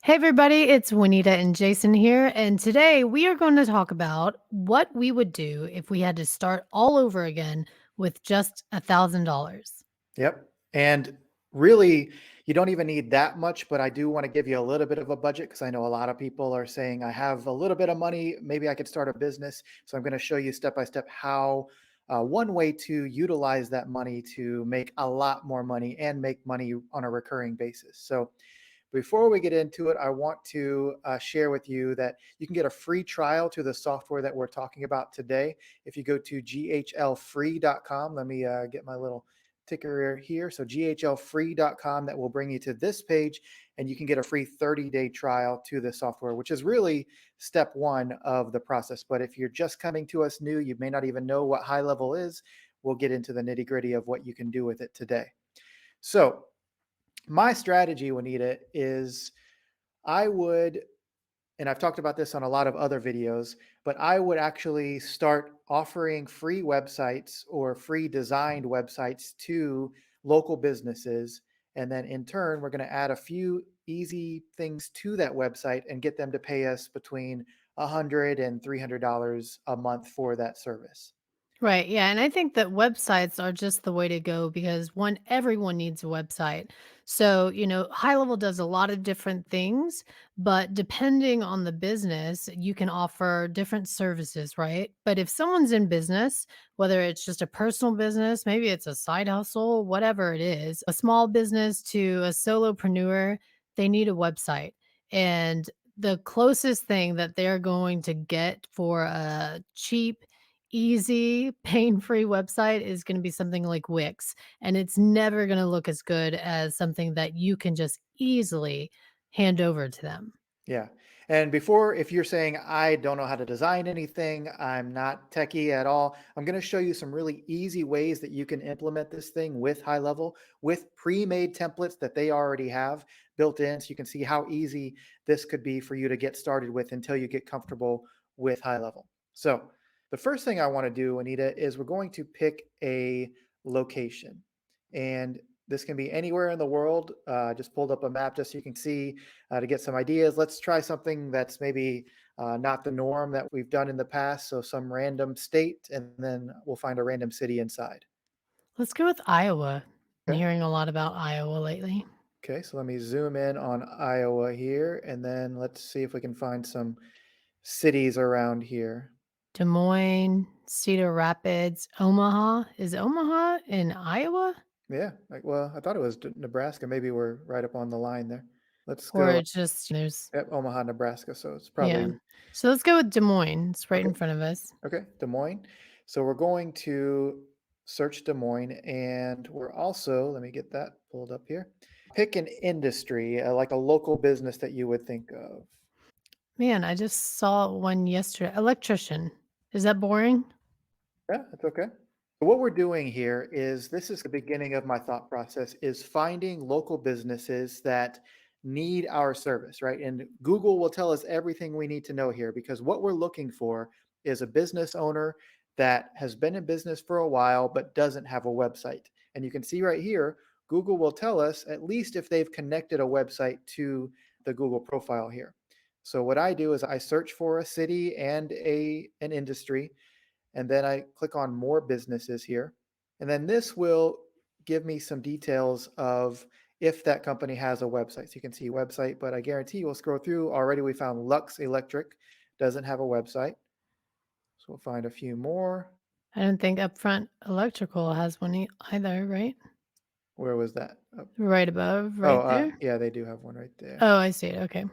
Hey everybody, it's Wanetah and Jason here, and today we are going to talk about what we would do if we had to start all over again with just $1,000. Yep. And really, you don't even need that much, but I do want to give you a little bit of a budget because I know a lot of people are saying, I have a little bit of money, maybe I could start a business. So I'm going to show you step by step how one way to utilize that money to make a lot more money and make money on a recurring basis. So before we get into it, I want to share with you that you can get a free trial to the software that we're talking about today. If you go to ghlfree.com, let me get my little ticker here. So ghlfree.com, that will bring you to this page, and you can get a free 30-day trial to the software, which is really step one of the process. But if you're just coming to us new, you may not even know what HighLevel is. We'll get into the nitty gritty of what you can do with it today. So my strategy, Wanetah, is I would, and I've talked about this on a lot of other videos, but I would actually start offering free websites or free designed websites to local businesses. And then in turn, we're going to add a few easy things to that website and get them to pay us between $100 and $300 a month for that service. Right. Yeah. And I think that websites are just the way to go because one, everyone needs a website. So, High Level does a lot of different things, but depending on the business, you can offer different services, right? But if someone's in business, whether it's just a personal business, maybe it's a side hustle, whatever it is, a small business to a solopreneur, they need a website. And the closest thing that they're going to get for a cheap, easy, pain-free website is gonna be something like Wix, and it's never gonna look as good as something that you can just easily hand over to them. Yeah. And before, if you're saying, I don't know how to design anything, I'm not techie at all, I'm going to show you some really easy ways that you can implement this thing with HighLevel with pre-made templates that they already have built in. So you can see how easy this could be for you to get started with until you get comfortable with HighLevel. So the first thing I want to do, Wanetah, is we're going to pick a location. And this can be anywhere in the world. Just pulled up a map just so you can see to get some ideas. Let's try something that's maybe not the norm that we've done in the past. So some random state, and then we'll find a random city inside. Let's go with Iowa. I'm Okay. hearing a lot about Iowa lately. Okay. So let me zoom in on Iowa here, and then let's see if we can find some cities around here. Des Moines, Cedar Rapids, Omaha. Is Omaha in Iowa? Yeah. Well, I thought it was Nebraska. Maybe we're right up on the line there. Let's Or go. it's just there's Yep, Omaha, Nebraska. So it's yeah. probably So let's go with Des Moines. It's right okay. in front of us. Okay, Des Moines. So we're going to search Des Moines, and we're also, let me get that pulled up here. Pick an industry, like a local business that you would think of. Man, I just saw one yesterday. Electrician. Is that boring? Yeah, that's okay. What we're doing here is this is the beginning of my thought process is finding local businesses that need our service, right? And Google will tell us everything we need to know here because what we're looking for is a business owner that has been in business for a while but doesn't have a website. And you can see right here, Google will tell us at least if they've connected a website to the Google profile here. So what I do is I search for a city and an industry, and then I click on more businesses here. And then this will give me some details of if that company has a website. So you can see website, but I guarantee we'll scroll through. Already we found Lux Electric doesn't have a website. So we'll find a few more. I don't think Upfront Electrical has one either, right? Where was that? Oh, Right above, oh right there. yeah, they do have one right there. Oh, I see it. Okay.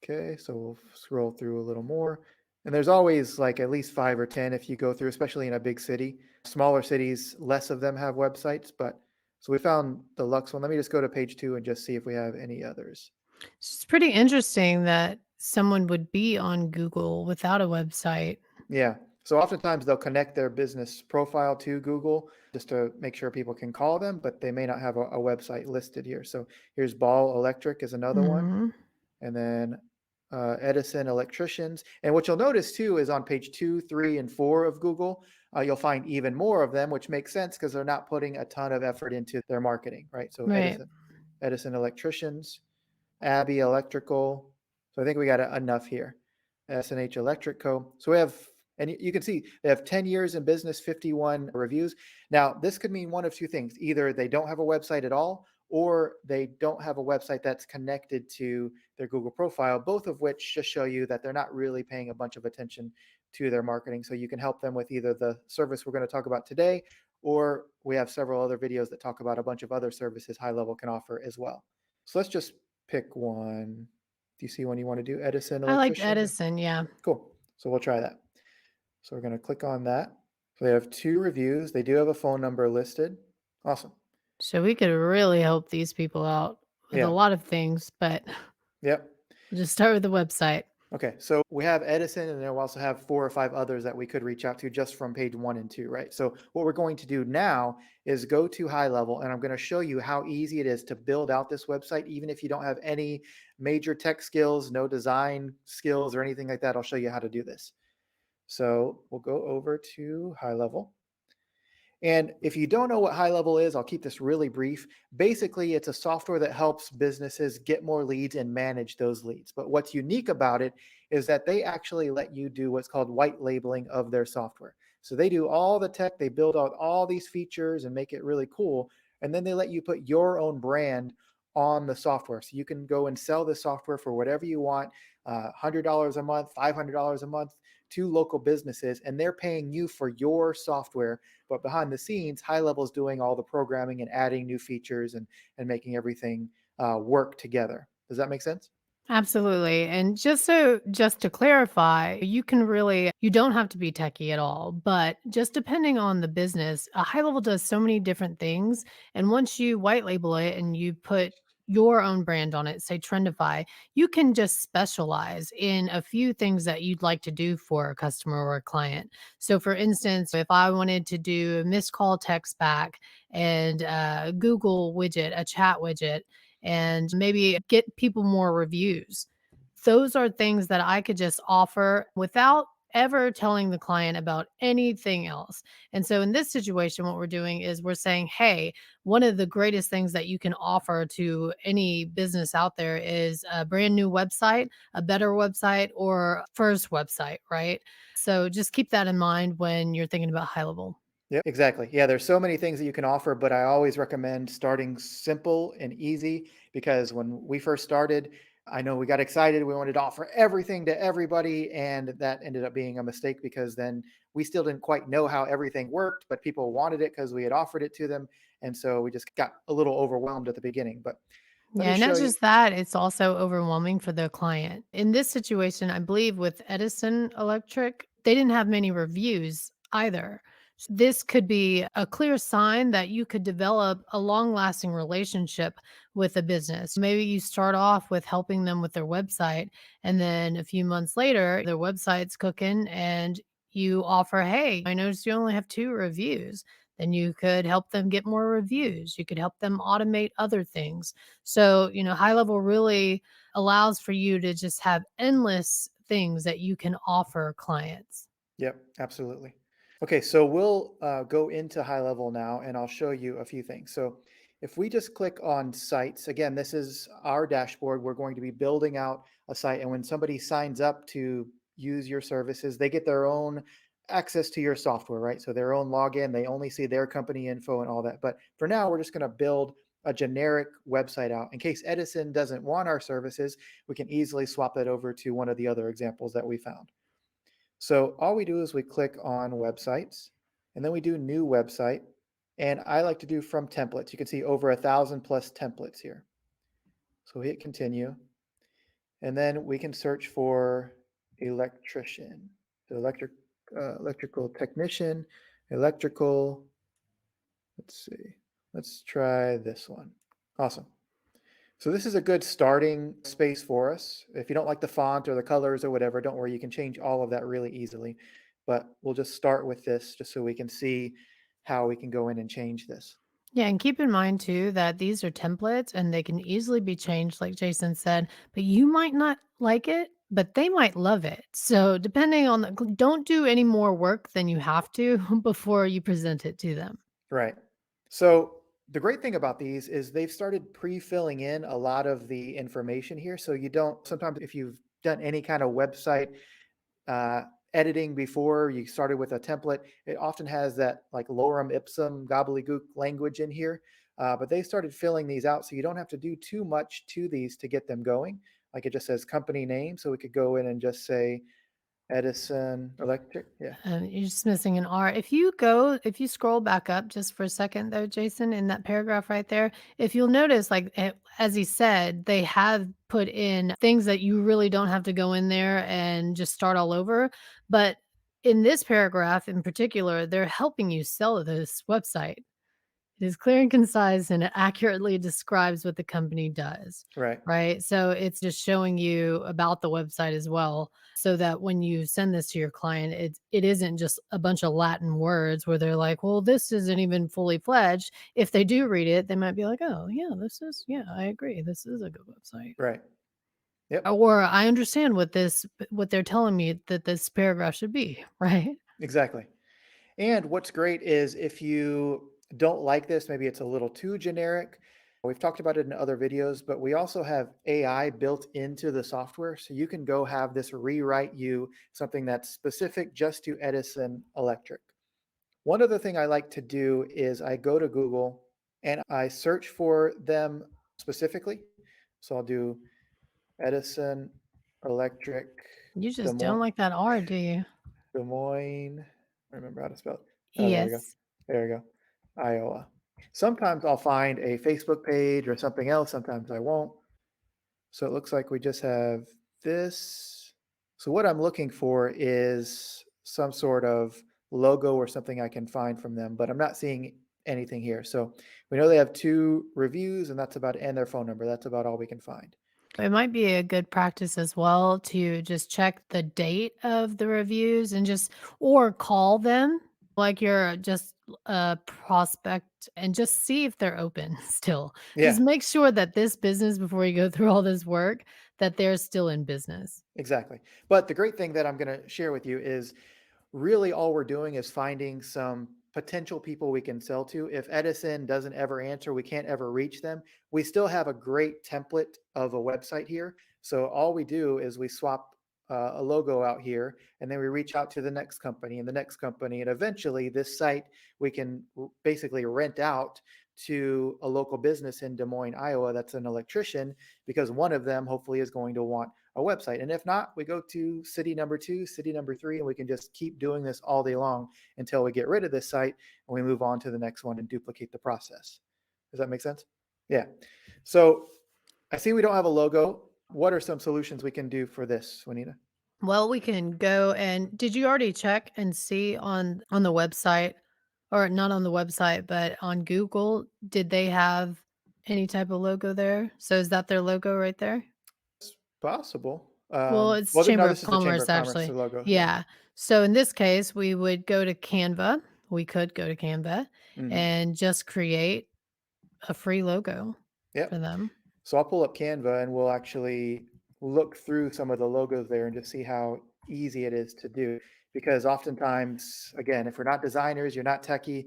Okay, so we'll scroll through a little more. And there's always like at least 5 or 10 if you go through, especially in a big city. Smaller cities, less of them have websites, but so we found the Lux one. Let me just go to page 2 and just see if we have any others. So it's pretty interesting that someone would be on Google without a website. Yeah. So oftentimes they'll connect their business profile to Google just to make sure people can call them, but they may not have a website listed here. So here's Ball Electric is another one. Mhm. And then Edison Electricians. And what you'll notice too is on page 2, 3, and 4 of Google, you'll find even more of them, which makes sense because they're not putting a ton of effort into their marketing, right? So Right. Edison Electricians, Abbey Electrical. So I think we got enough here. S&H Electric Co. So we have, and you can see they have 10 years in business, 51 reviews. Now, this could mean one of two things. Either they don't have a website at all, or they don't have a website that's connected to their Google profile, both of which just show you that they're not really paying a bunch of attention to their marketing. So you can help them with either the service we're going to talk about today, or we have several other videos that talk about a bunch of other services HighLevel can offer as well. So let's just pick one. Do you see one you want to do? Edison I liked electrician? Edison, yeah. Cool. So we'll try that. So we're going to click on that. So they have 2 reviews. They do have a phone number listed. Awesome. So we could really help these people out with a Yeah. lot of things, but Yep. we'll just start with the website. Okay, so we have Edison, and then we also have 4 or 5 others that we could reach out to just from page 1 and 2, right? So what we're going to do now is go to HighLevel, and I'm going to show you how easy it is to build out this website, even if you don't have any major tech skills, no design skills or anything like that. I'll show you how to do this. So we'll go over to HighLevel. And if you don't know what HighLevel is, I'll keep this really brief. Basically, it's a software that helps businesses get more leads and manage those leads. But what's unique about it is that they actually let you do what's called white labeling of their software. So they do all the tech, they build out all these features and make it really cool. And then they let you put your own brand on the software. So you can go and sell the software for whatever you want, $100 a month, $500 a month to local businesses, and they're paying you for your software, but behind the scenes, HighLevel is doing all the programming and adding new features and making everything work together. Does that make sense? Absolutely. And just to clarify, you don't have to be techie at all, but just depending on the business, a high level does so many different things. And once you white label it and you put your own brand on it, say Trendify, you can just specialize in a few things that you'd like to do for a customer or a client. So, for instance, if I wanted to do a missed call text back and Google widget, a chat widget, and maybe get people more reviews. Those are things that I could just offer without ever telling the client about anything else. And so in this situation, what we're doing is we're saying, hey, one of the greatest things that you can offer to any business out there is a brand new website, a better website, or first website, right? So just keep that in mind when you're thinking about high level. Yep, exactly. Yeah, there's so many things that you can offer, but I always recommend starting simple and easy because when we first started, I know we got excited. We wanted to offer everything to everybody, and that ended up being a mistake because then we still didn't quite know how everything worked, but people wanted it because we had offered it to them. And so we just got a little overwhelmed at the beginning. But let Yeah, me and not show you. just that, it's also overwhelming for the client. In this situation, I believe with Edison Electric, they didn't have many reviews either. This could be a clear sign that you could develop a long lasting relationship with a business. Maybe you start off with helping them with their website, and then a few months later, their website's cooking, and you offer, hey, I noticed you only have 2 reviews. Then you could help them get more reviews. You could help them automate other things. So, high level really allows for you to just have endless things that you can offer clients. Yep, absolutely. Okay, so we'll go into high level now and I'll show you a few things. So if we just click on sites, again, this is our dashboard. We're going to be building out a site. And when somebody signs up to use your services, they get their own access to your software, right? So their own login, they only see their company info and all that. But for now, we're just going to build a generic website out. In case Edison doesn't want our services, we can easily swap that over to one of the other examples that we found. So all we do is we click on websites and then we do new website. And I like to do from templates. You can see over 1,000+ templates here. So hit continue. And then we can search for electrician, so electrical technician, electrical. Let's see. Let's try this one. Awesome. So this is a good starting space for us. If you don't like the font or the colors or whatever, don't worry, you can change all of that really easily. But we'll just start with this just so we can see how we can go in and change this. Yeah, and keep in mind too that these are templates and they can easily be changed, like Jason said, but you might not like it, but they might love it. So, depending on don't do any more work than you have to before you present it to them. Right. So the great thing about these is they've started pre-filling in a lot of the information here. So you don't, sometimes if you've done any kind of website uh, editing before, you started with a template, it often has that like lorem ipsum gobbledygook language in here. But they started filling these out so you don't have to do too much to these to get them going. Like it just says company name. So we could go in and just say Edison Electric. Yeah. You're just missing an R. If you scroll back up just for a second though, Jason, in that paragraph right there, if you'll notice, like as he said, they have put in things that you really don't have to go in there and just start all over. But in this paragraph in particular, they're helping you sell this website. It is clear and concise, and it accurately describes what the company does, Right. right? So it's just showing you about the website as well, so that when you send this to your client, it isn't just a bunch of Latin words where they're like, "Well, this isn't even fully fledged." If they do read it, they might be like, "Oh, yeah, yeah, I agree. This is a good website." Right. Yep. Or I understand what they're telling me that this paragraph should be, right? Exactly. And what's great is if you don't like this, maybe it's a little too generic. We've talked about it in other videos, but we also have AI built into the software. So you can go have this rewrite you something that's specific just to Edison Electric. One other thing I like to do is I go to Google and I search for them specifically. So I'll do Edison Electric You Des just don't Moines, like that R, do you? Des Moines. I remember how to spell it. Oh, there we go. Yes. There we go. Iowa. Sometimes I'll find a Facebook page or something else. Sometimes I won't. So it looks like we just have this. So what I'm looking for is some sort of logo or something I can find from them, but I'm not seeing anything here. So we know they have 2 reviews and that's about, and their phone number. That's about all we can find. It might be a good practice as well to just check the date of the reviews and just or call them like you're just a prospect and just see if they're open still. Just Yeah, make sure that this business before you go through all this work that they're still in business. exactly. But the great thing that I'm going to share with you is really all we're doing is finding some potential people we can sell to. If Edison doesn't ever answer, we can't ever reach them. We still have a great template of a website here. So all we do is we swap a logo out here and then we reach out to the next company and the next company. And eventually, this site we can basically rent out to a local business in Des Moines, Iowa, that's an electrician, because one of them hopefully is going to want a website. And if not, we go to city number 2, city number 3, and we can just keep doing this all day long until we get rid of this site and we move on to the next one and duplicate the process. Does that make sense? Yeah. So I see we don't have a logo. What are some solutions we can do for this, Juanita? Well, we can go and did you already check and see on the website or not on the website, but on Google, did they have any type of logo there? So is that their logo right there? It's possible. Well, it's Well, Chamber no, of this is the Chamber Commerce of Commerce, actually. the logo. Yeah. Yeah. So in this case, we would go to Canva. We could go to Canva Hmm. and just create a free logo for Yep. them. So I'll pull up Canva and we'll actually look through some of the logos there and just see how easy it is to do. Because oftentimes, again, if we're not designers, you're not techie,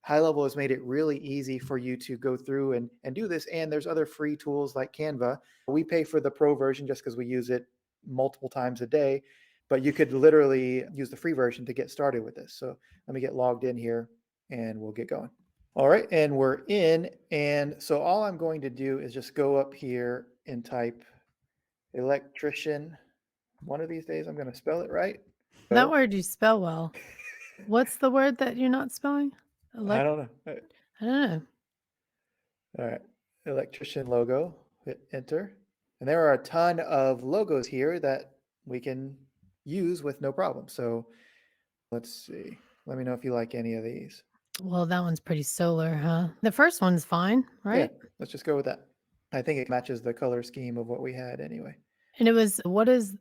High Level has made it really easy for you to go through and do this. And there's other free tools like Canva. We pay for the pro version just because we use it multiple times a day. But you could literally use the free version to get started with this. So let me get logged in here and we'll get going. All right, and we're in. And so all I'm going to do is just go up here and type electrician. One of these days, I'm going to spell it right. That So word you spell well. What's the word that you're not spelling? I Elect don't know. I don't know. All right, electrician logo, hit enter. And there are a ton of logos here that we can use with no problem. So let's see. Let me know if you like any of these. Well, that one's pretty solar, huh? The first one's fine, Yeah, right? let's just go with that. I think it matches the color scheme of what we had anyway. And it was what is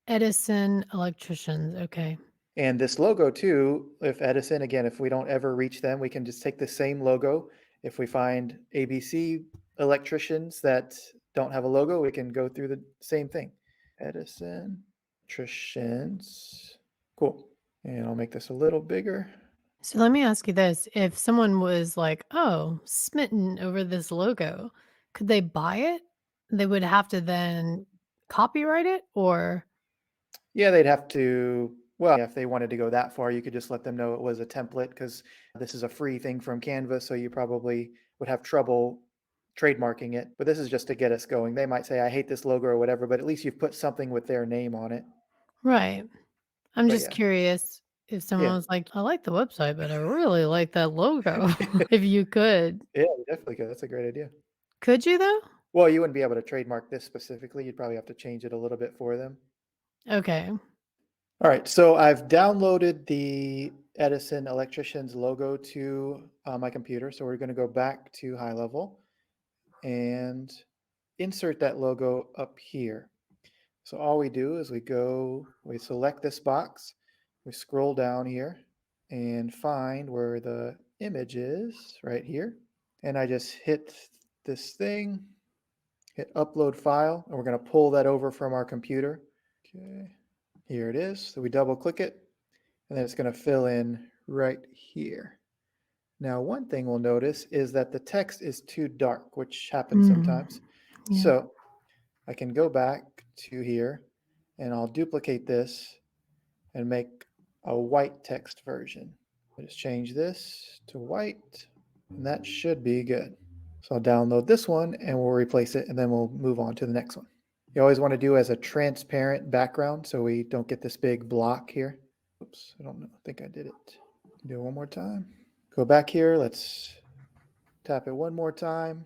Edison Electricians? Okay. And this logo too, if Edison, again, if we don't ever reach them, we can just take the same logo. If we find ABC electricians that don't have a logo, we can go through the same thing. Edison electricians. Cool. And I'll make this a little bigger. So let me ask you this. If someone was like, oh, smitten over this logo, could they buy it? They would have to then copyright it or Yeah, they'd have to, well, if they wanted to go that far, you could just let them know it was a template because this is a free thing from Canva, so you probably would have trouble trademarking it. But this is just to get us going. They might say, I hate this logo or whatever, but at least you've put something with their name on it. right. I'm But just yeah, curious if yeah. someone was like, "I like the website, but I really like that logo." If you could. Yeah, you definitely could. That's a great idea. Could you though? Well, you wouldn't be able to trademark this specifically. You'd probably have to change it a little bit for them. Okay. All right, so I've downloaded the Edison Electrician's logo to my computer. So we're going to go back to High Level and insert that logo up here. So all we do is we select this box, we scroll down here and find where the image is right here. And I just hit this thing, hit upload file, and we're going to pull that over from our computer. Okay, here it is. So we double click it, and then it's going to fill in right here. Now, one thing we'll notice is that the text is too dark, which happens Mm, sometimes. yeah. So I can go back to here and I'll duplicate this and make a white text version. I just change this to white and that should be good. So I'll download this one and we'll replace it and then we'll move on to the next one. You always want to do as a transparent background so we don't get this big block here. Oops, I don't know. I think I did it. Do it one more time. Go back here. Let's tap it one more time.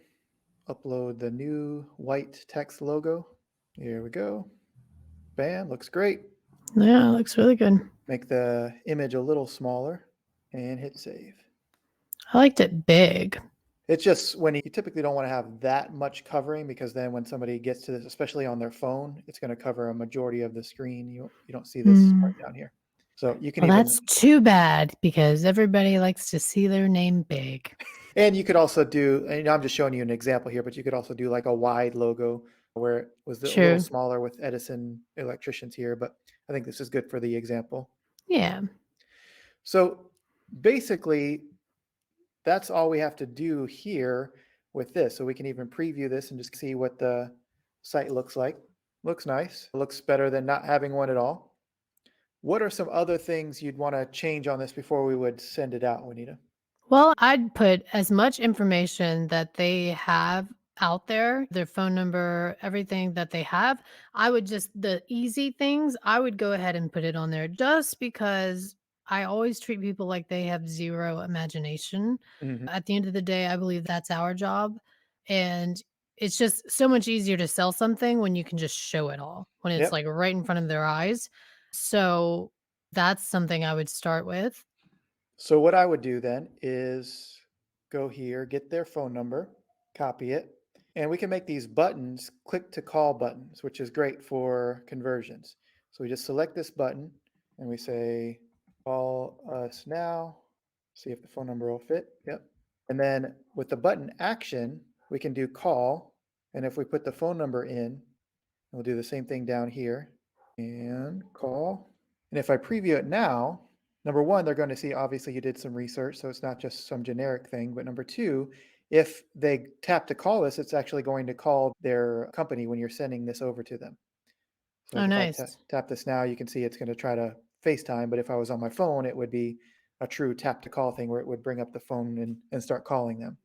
Upload the new white text logo. Here we go. Bam, looks great. Yeah, it looks really good. Make the image a little smaller and hit save. I liked it big. It's just when you typically don't want to have that much covering because then when somebody gets to this, especially on their phone, it's going to cover a majority of the screen. You don't see this Mm. part down here. So you can Well, even, that's too bad because everybody likes to see their name big. and you could also do, and I'm just showing you an example here, but you could also do like a wide logo where it was a little True. smaller with Edison electricians here, but I think this is good for the example. Yeah. So basically, that's all we have to do here with this. So we can even preview this and just see what the site looks like. Looks nice. It looks better than not having one at all. What are some other things you'd want to change on this before we would send it out, Juanita? Well, I'd put as much information that they have out there, their phone number, everything that they have. I would just, the easy things, I would go ahead and put it on there just because I always treat people like they have zero imagination. Hmm. At the end of the day, I believe that's our job. And it's just so much easier to sell something when you can just show it all, when it's Yep. like right in front of their eyes. So that's something I would start with. So what I would do then is go here, get their phone number, copy it, and we can make these buttons click to call buttons, which is great for conversions. So we just select this button and we say, call us now, see if the phone number will fit. Yep. And then with the button action, we can do call. And if we put the phone number in, we'll do the same thing down here and call. And if I preview it now, number one, they're going to see obviously you did some research, so it's not just some generic thing. But number two, if they tap to call us, it's actually going to call their company when you're sending this over to them. So Oh, like if I nice. tap this now, you can see it's going to try to FaceTime. But if I was on my phone, it would be a true tap to call thing where it would bring up the phone and start calling them.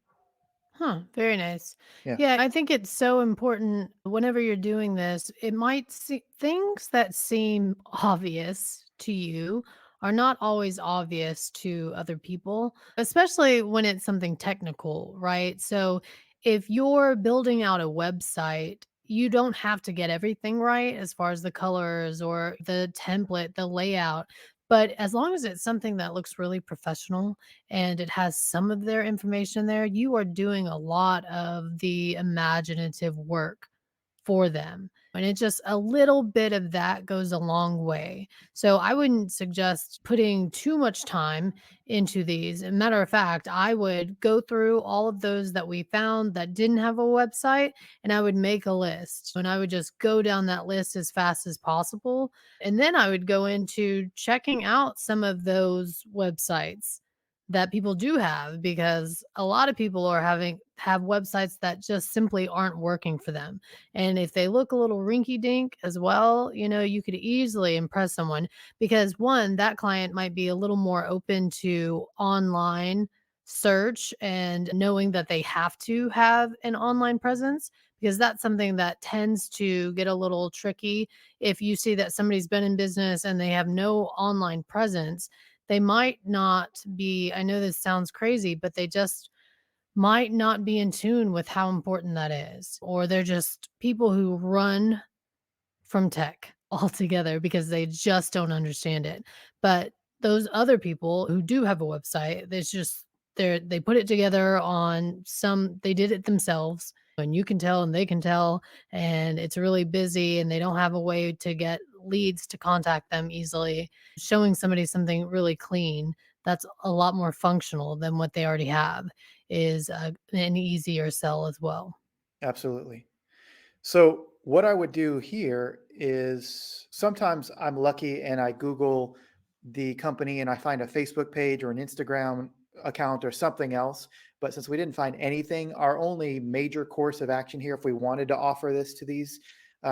Huh, very nice. Yeah. Yeah, I think it's so important whenever you're doing this. It might see things that seem obvious to you are not always obvious to other people, especially when it's something technical, right? So if you're building out a website, you don't have to get everything right as far as the colors or the template, the layout. But as long as it's something that looks really professional and it has some of their information there, you are doing a lot of the imaginative work for them. And it just a little bit of that goes a long way. So I wouldn't suggest putting too much time into these. As a matter of fact, I would go through all of those that we found that didn't have a website and I would make a list and I would just go down that list as fast as possible. And then I would go into checking out some of those websites that people do have, because a lot of people are have websites that just simply aren't working for them. And if they look a little rinky dink as well, you could easily impress someone, because one, that client might be a little more open to online search and knowing that they have to have an online presence, because that's something that tends to get a little tricky. If you see that somebody's been in business and they have no online presence, they might not be, I know this sounds crazy, but they just might not be in tune with how important that is. Or they're just people who run from tech altogether because they just don't understand it. But those other people who do have a website, there's just they put it together on some, they did it themselves, and you can tell and they can tell, and it's really busy and they don't have a way to get leads to contact them easily. Showing somebody something really clean that's a lot more functional than what they already have is an easier sell as well. Absolutely. So what I would do here is sometimes I'm lucky and I Google the company and I find a Facebook page or an Instagram account or something else. But since we didn't find anything, our only major course of action here, if we wanted to offer this to these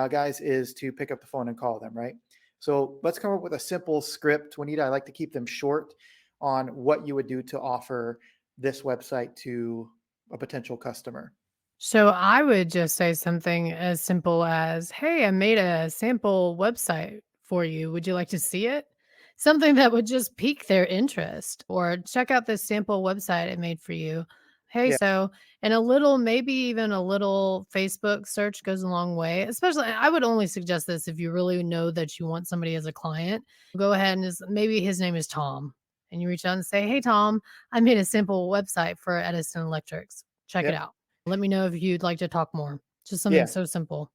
guys, is to pick up the phone and call them, right? So let's come up with a simple script. Juanita, I like to keep them short on what you would do to offer this website to a potential customer. So I would just say something as simple as, "Hey, I made a sample website for you. Would you like to see it?" Something that would just pique their interest. Or, "Check out this sample website I made for you." Hey, Yeah. so, and a little, maybe even a little Facebook search goes a long way. Especially, I would only suggest this if you really know that you want somebody as a client. Go ahead and maybe his name is Tom, and you reach out and say, "Hey, Tom, I made a simple website for Edison Electrics. Check it Yep. out. Let me know if you'd like to talk more." Just something Yeah. so simple.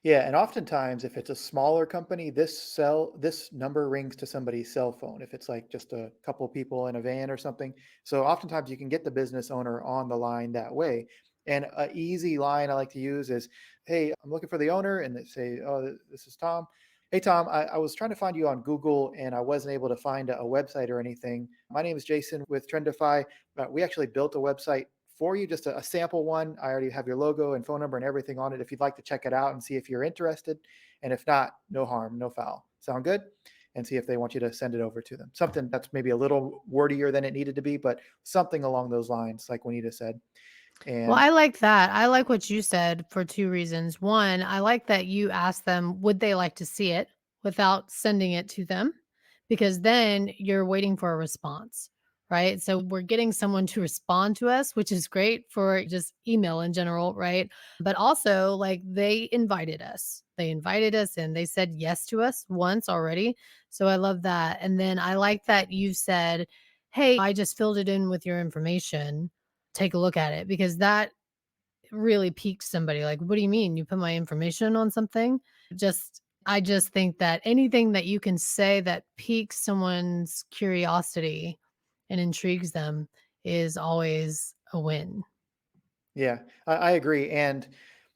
Yeah, and oftentimes if it's a smaller company, this number rings to somebody's cell phone if it's like just a couple people in a van or something. So oftentimes you can get the business owner on the line that way. And a easy line I like to use is, "Hey, I'm looking for the owner," and they say, "Oh, this is Tom. Hey, Tom, I was trying to find you on Google and I wasn't able to find a website or anything. My name is Jason with Trendify. We actually built a website for you, just a sample one. I already have your logo and phone number and everything on it if you'd like to check it out and see if you're interested. And if not, no harm, no foul. Sound good?" And see if they want you to send it over to them. Something that's maybe a little wordier than it needed to be, but something along those lines, like Juanita said. Well, And I like that. I like what you said for 2 reasons. One, I like that you asked them, would they like to see it without sending it to them? Because then you're waiting for a response, right? So we're getting someone to respond to us, which is great for just email in general, right? But also, like, they invited us. They invited us and they said yes to us once already. So I love that. And then I like that you said, "Hey, I just filled it in with your information. Take a look at it," because that really piques somebody. Like, "What do you mean? You put my information on something?" I just think that anything that you can say that piques someone's curiosity and intrigues them is always a win. yeah, I agree. And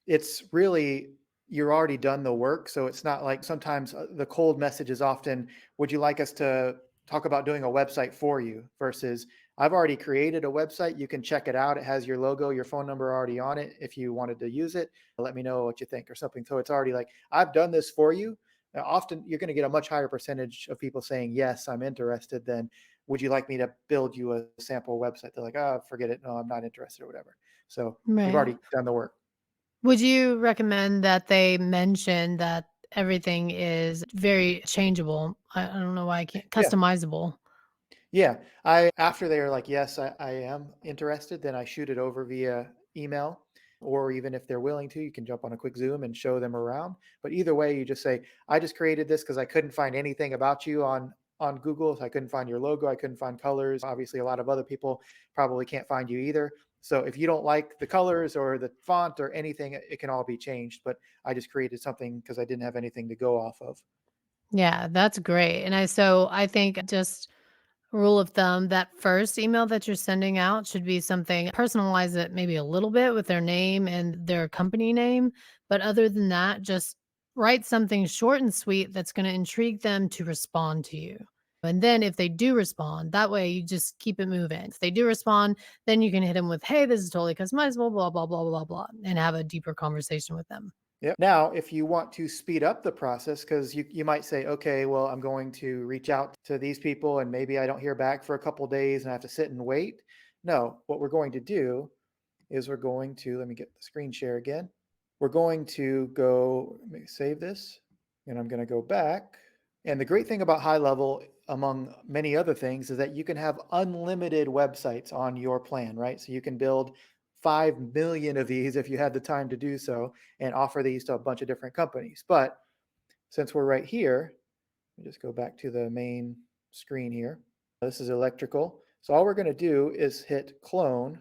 it's really, you're already done the work. So it's not like sometimes the cold message is often, "Would you like us to talk about doing a website for you?" Versus, "I've already created a website. You can check it out. It has your logo, your phone number already on it. If you wanted to use it, let me know what you think," or something. So it's already like, "I've done this for you." Often you're going to get a much higher percentage of people saying, "Yes, I'm interested," than, "Would you like me to build you a sample website?" They're like, "Oh, forget it. No, I'm not interested," or whatever. So you've Right. already done the work. Would you recommend that they mention that everything is very changeable? I don't know why I can't, Yeah. customizable. Yeah. I After they're like, "Yes, I am interested," then I shoot it over via email. Or even if they're willing to, you can jump on a quick Zoom and show them around. But either way, you just say, "I just created this because I couldn't find anything about you on Google. So I couldn't find your logo. I couldn't find colors. Obviously, a lot of other people probably can't find you either. So if you don't like the colors or the font or anything, it can all be changed. But I just created something because I didn't have anything to go off of." Yeah, that's great. And I think just rule of thumb, that first email that you're sending out should be something, personalize it maybe a little bit with their name and their company name. But other than that, just write something short and sweet that's going to intrigue them to respond to you. And then if they do respond, that way you just keep it moving. If they do respond, then you can hit them with, hey, this is totally customizable, blah, blah, blah, blah, blah, and have a deeper conversation with them. Yep. Now, if you want to speed up the process, because you might say, okay, well, I'm going to reach out to these people and maybe I don't hear back for a couple days and I have to sit and wait. No, what we're going to do is we're going to, let me get the screen share again. We're going to go, let me save this, and I'm going to go back. And the great thing about HighLevel, among many other things, is that you can have unlimited websites on your plan, right? So you can build 5 million of these if you had the time to do so and offer these to a bunch of different companies. But since we're right here, let me just go back to the main screen here. This is electrical. So all we're going to do is hit clone.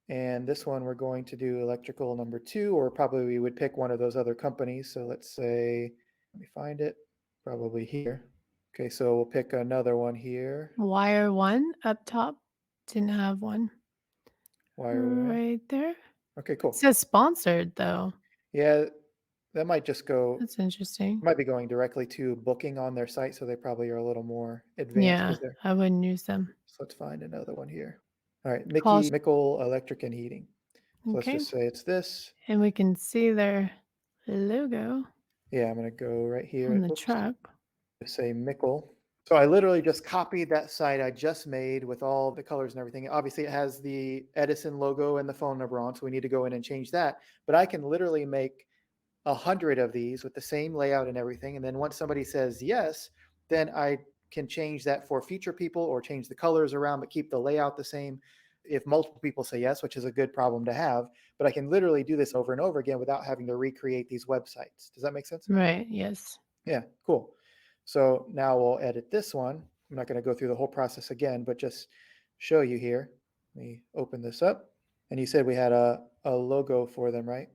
And this one we're going to do electrical number 2, or probably we would pick one of those other companies. So let's say, let me find it, probably here. Okay, so we'll pick another one here. Wire one up top didn't have one Wire one. right there. Okay, It cool. says sponsored though. Yeah, that might just go, That's interesting. might be going directly to booking on their site. So they probably are a little more advanced Yeah, because they're, I wouldn't use them. so let's find another one here. All right, Cost. Mickey Mickle Electric and Heating. So let's Okay. just say it's this. And we can see their logo Yeah, I'm going to go right on here. the Whoops. truck. Say Mickle. So I literally just copied that site I just made with all the colors and everything. Obviously, it has the Edison logo and the phone number on, so we need to go in and change that. But I can literally make 100 of these with the same layout and everything. And then once somebody says yes, then I can change that for future people or change the colors around, but keep the layout the same. If multiple people say yes, which is a good problem to have, but I can literally do this over and over again without having to recreate these websites. Does that make sense? Right. Yes. Yeah, cool. So now we'll edit this one. I'm not going to go through the whole process again, but just show you here. Let me open this up. And you said we had a logo for them, right?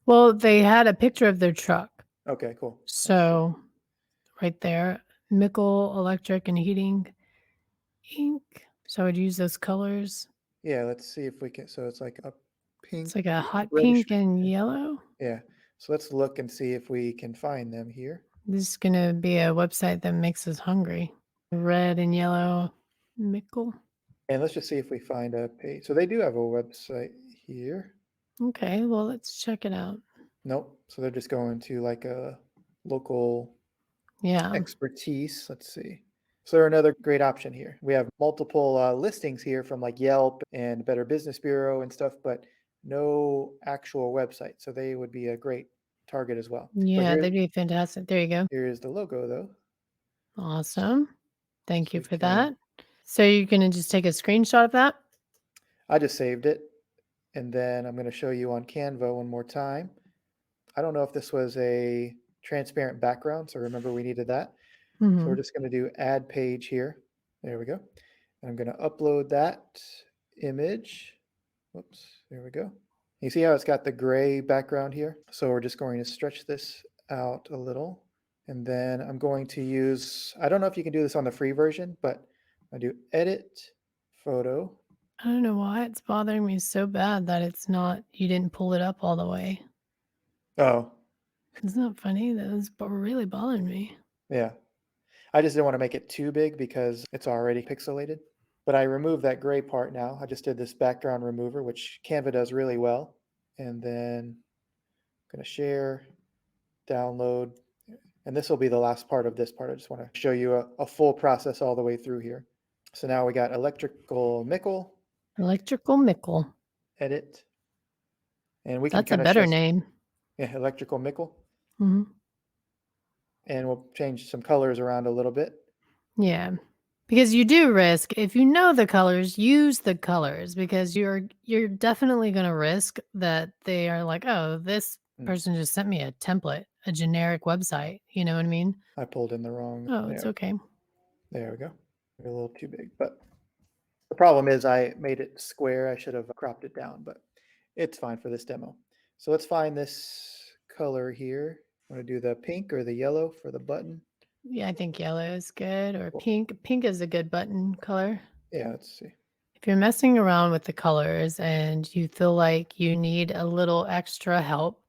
Well, they had a picture of their truck. Okay, cool. Let's see. So right there, Mickle Electric and Heating Inc. So I would use those colors. Yeah, let's see if we can. So it's like a It's pink, like a hot reddish. pink and yellow. Yeah. So let's look and see if we can find them here. This is gonna be a website that makes us hungry. Red and yellow Mickle. And let's just see if we find a page. So they do have a website here. Okay, well let's check it out. Nope. So they're just going to like a local Yeah. expertise. Let's see. So they're another great option here. We have multiple listings here from like Yelp and Better Business Bureau and stuff, but no actual website. So they would be a great target as well. But Yeah, they'd be fantastic. There you go. here is the logo though. Awesome. So Thank you we for can, that. So you're gonna just take a screenshot of that? I just saved it. And then I'm going to show you on Canva one more time. I don't know if this was a transparent background. So remember we needed that. So we're Mhm. just going to do add page here. There we go. And I'm going to upload that image. Whoops, there we go. You see how it's got the gray background here? So we're just going to stretch this out a little. And then I'm going to use, I don't know if you can do this on the free version, but I do edit photo. I don't know why it's bothering me so bad that it's not you didn't pull it up all the way. Oh, Isn't that funny? That was really bothering me. yeah. I just didn't want to make it too big because it's already pixelated. But I removed that gray part now. I just did this background remover, which Canva does really well. And then I'm going to share, download, and this will be the last part of this part. I just want to show you a full process all the way through here. So now we got electrical Mickle, Electrical Mickle. edit, and we can That's a kind of better just, name. yeah, electrical Mickle, Mhm. and we'll change some colors around a little bit. Yeah. Because you do risk if you know the colors, use the colors because you're definitely going to risk that they are like, "Oh, this Hmm, person just sent me a template, a generic website." You know what I mean? I pulled in the wrong, Oh, it's okay. there we go. A little too big, but the problem is I made it square. I should have cropped it down, but it's fine for this demo. So let's find this color here. Want to do the pink or the yellow for the button? Yeah, I think yellow is good or Cool. pink. Pink is a good button color. Yeah, let's see. If you're messing around with the colors and you feel like you need a little extra help,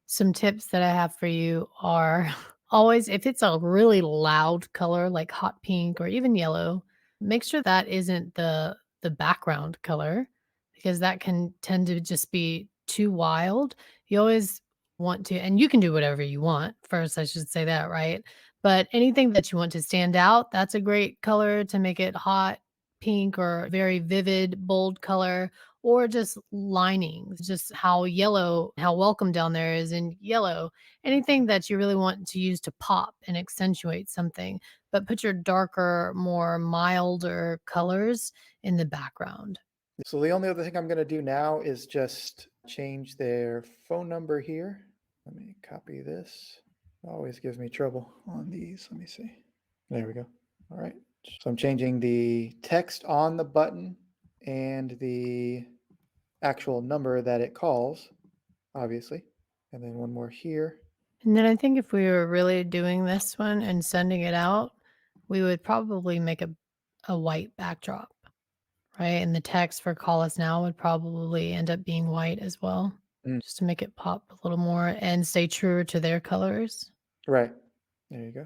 some tips that I have for you are always, if it's a really loud color like hot pink or even yellow, make sure that isn't the background color because that can tend to just be too wild. You always want to, and you can do whatever you want. First, I should say that, right? But anything that you want to stand out, that's a great color to make it hot pink or very vivid, bold color, or just linings, just how yellow, how welcome down there is in yellow. Anything that you really want to use to pop and accentuate something, but put your darker, more milder colors in the background. So the only other thing I'm going to do now is just change their phone number here. Let me copy this. Always gives me trouble on these. Let me see. There we go. All right. So I'm changing the text on the button and the actual number that it calls, obviously. And then one more here. And then I think if we were really doing this one and sending it out, we would probably make a white backdrop, right? And the text for call us now would probably end up being white as well, Mm, just to make it pop a little more and stay truer to their colors. right. There you go.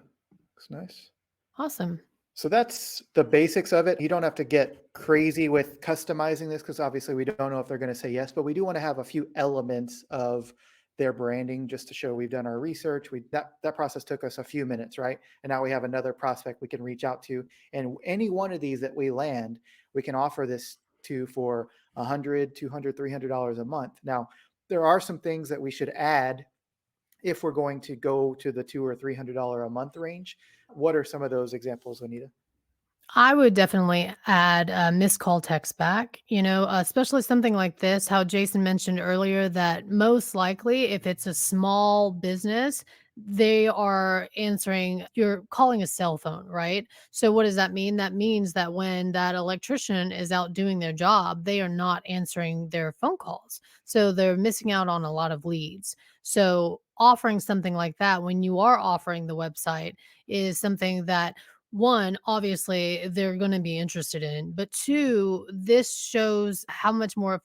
Looks nice. Awesome. So that's the basics of it. You don't have to get crazy with customizing this because obviously we don't know if they're going to say yes, but we do want to have a few elements of their branding just to show we've done our research. That process took us a few minutes, right? And now we have another prospect we can reach out to. And any one of these that we land, we can offer this to for 100, 200, $300 a month. Now, there are some things that we should add if we're going to go to the $200 or $300 a month range. What are some of those examples, Anita? I would definitely add missed call text back, especially something like this, how Jason mentioned earlier that most likely if it's a small business, they are answering, you're calling a cell phone, right? So what does that mean? That means that when that electrician is out doing their job, they are not answering their phone calls. So they're missing out on a lot of leads. So offering something like that when you are offering the website is something that one, obviously they're going to be interested in, but two, this shows how much more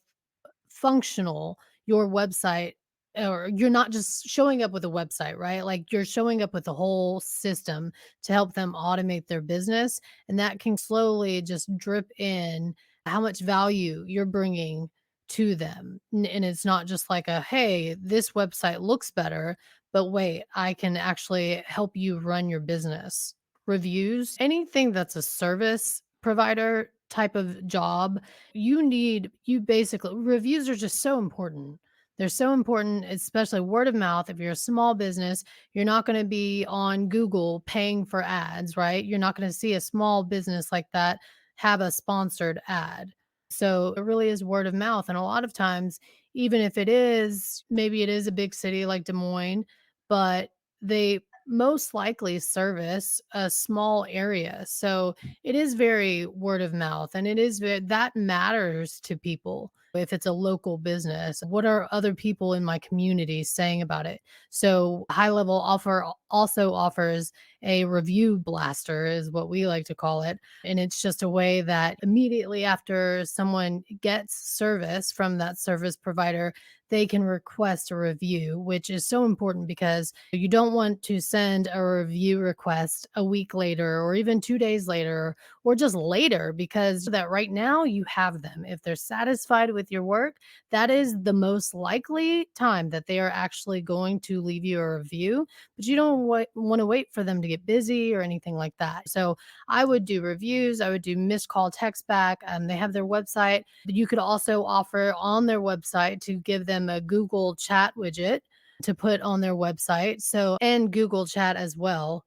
functional your website, or you're not just showing up with a website, right? Like you're showing up with a whole system to help them automate their business. And that can slowly just drip in how much value you're bringing to them. And it's not just like a, hey, this website looks better, but wait, I can actually help you run your business. Reviews, anything that's a service provider type of job, you basically, reviews are just so important. They're so important, especially word of mouth. If you're a small business, you're not going to be on Google paying for ads, right? You're not going to see a small business like that have a sponsored ad. So it really is word of mouth. And a lot of times, even if it is, maybe it is a big city like Des Moines, but they most likely service a small area. So it is very word of mouth, and it is that matters to people. If it's a local business, what are other people in my community saying about it? So high level offer also offers a review blaster is what we like to call it, and it's just a way that immediately after someone gets service from that service provider, they can request a review, which is so important because you don't want to send a review request a week later or even 2 days later or just later, because that right now you have them. If they're satisfied with your work, that is the most likely time that they are actually going to leave you a review, but you don't want to wait for them to get busy or anything like that. So I would do reviews. I would do missed call text back. They have their website, but you could also offer on their website to give them a Google chat widget to put on their website. So, and Google chat as well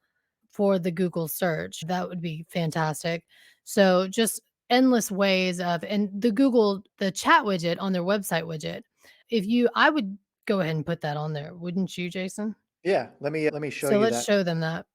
for the Google search. That would be fantastic. So, just endless ways of, and the chat widget on their website widget. I would go ahead and put that on there, wouldn't you, Jason? Yeah, let me show So you let's that. show them that.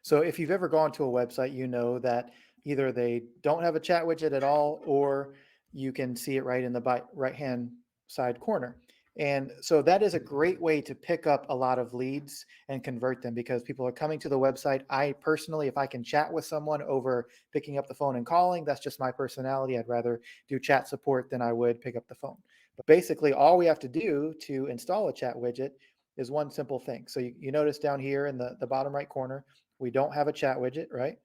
So if you've ever gone to a website, you know that either they don't have a chat widget at all, or you can see it right in the right hand side corner. And so that is a great way to pick up a lot of leads and convert them because people are coming to the website. I personally, if I can chat with someone over picking up the phone and calling, that's just my personality. I'd rather do chat support than I would pick up the phone. But basically, all we have to do to install a chat widget is one simple thing. So you notice down here in the bottom right corner, we don't have a chat widget, right?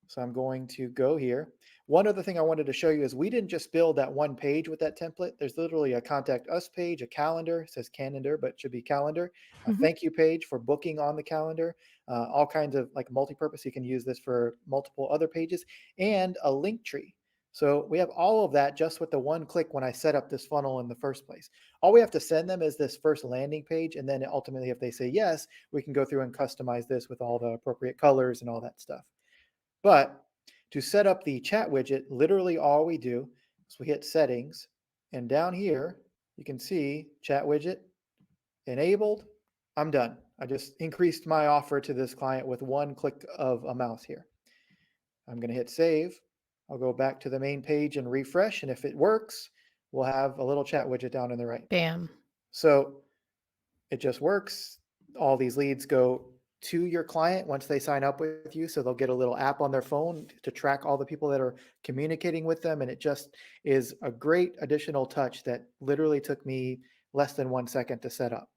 So I'm going to go here. One other thing I wanted to show you is we didn't just build that one page with that template. There's literally a contact us page, a calendar, it says calendar, but it should be calendar, a Mhm. thank you page for booking on the calendar, all kinds of like multi-purpose. You can use this for multiple other pages and a link tree. So we have all of that just with the one click when I set up this funnel in the first place. All we have to send them is this first landing page. And then ultimately, if they say yes, we can go through and customize this with all the appropriate colors and all that stuff. But to set up the chat widget, literally all we do is we hit settings, and down here you can see chat widget enabled. I'm done. I just increased my offer to this client with one click of a mouse here. I'm going to hit save. I'll go back to the main page and refresh. And if it works, we'll have a little chat widget down in the right. Bam. So it just works. All these leads go to your client once they sign up with you. So they'll get a little app on their phone to track all the people that are communicating with them. And it just is a great additional touch that literally took me less than 1 second to set up.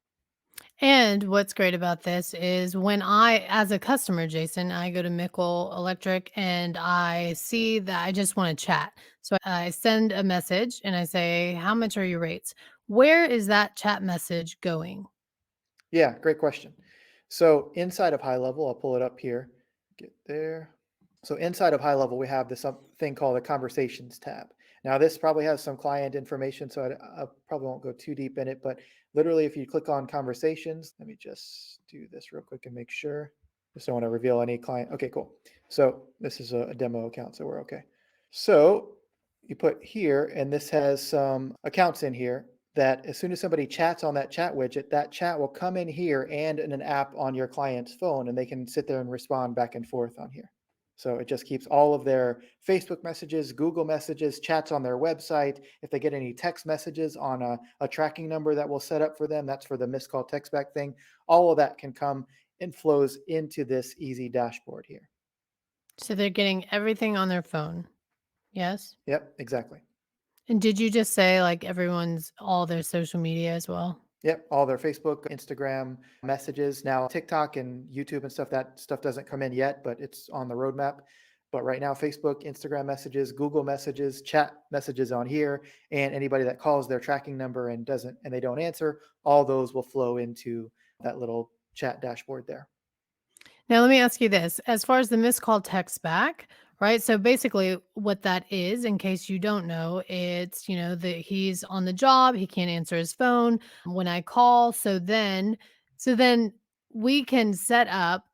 And what's great about this is when I, as a customer, Jason, I go to Mickle Electric and I see that I just want to chat. So I send a message and I say, "How much are your rates?" Where is that chat message going? Yeah, great question. So inside of High Level, I'll pull it up here. Get there. So inside of High Level, we have this thing called the Conversations tab. Now, this probably has some client information, so I probably won't go too deep in it. But literally, if you click on Conversations, let me just do this real quick and make sure. Just don't want to reveal any client. Okay, cool. So this is a demo account, so we're okay. So you put here, and this has some accounts in here that as soon as somebody chats on that chat widget, that chat will come in here and in an app on your client's phone, and they can sit there and respond back and forth on here. So it just keeps all of their Facebook messages, Google messages, chats on their website. If they get any text messages on a tracking number that we'll set up for them, that's for the missed call text back thing. All of that can come and flows into this easy dashboard here. So they're getting everything on their phone. Yes. Yep, exactly. And did you just say like everyone's all their social media as well? Yep, all their Facebook, Instagram messages. Now, TikTok and YouTube and stuff, that stuff doesn't come in yet, but it's on the roadmap. But right now, Facebook, Instagram messages, Google messages, chat messages on here, and anybody that calls their tracking number and doesn't and they don't answer, all those will flow into that little chat dashboard there. Now, let me ask you this. As far as the missed call text back, right? So basically what that is, in case you don't know, it's, that he's on the job, he can't answer his phone when I call. So then we can set up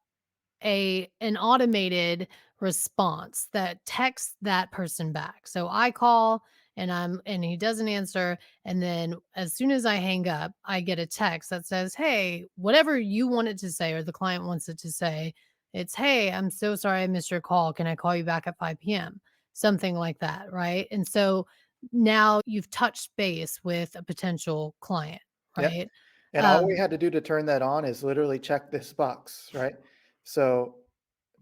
an automated response that texts that person back. So I call and he doesn't answer, and then as soon as I hang up, I get a text that says, "Hey, whatever you want it to say or the client wants it to say, it's, hey, I'm so sorry I missed your call. Can I call you back at 5 p.m.?" Something like that, right? And so now you've touched base with a potential client, Yep. right? And all we Um, had to do to turn that on is literally check this box, right? So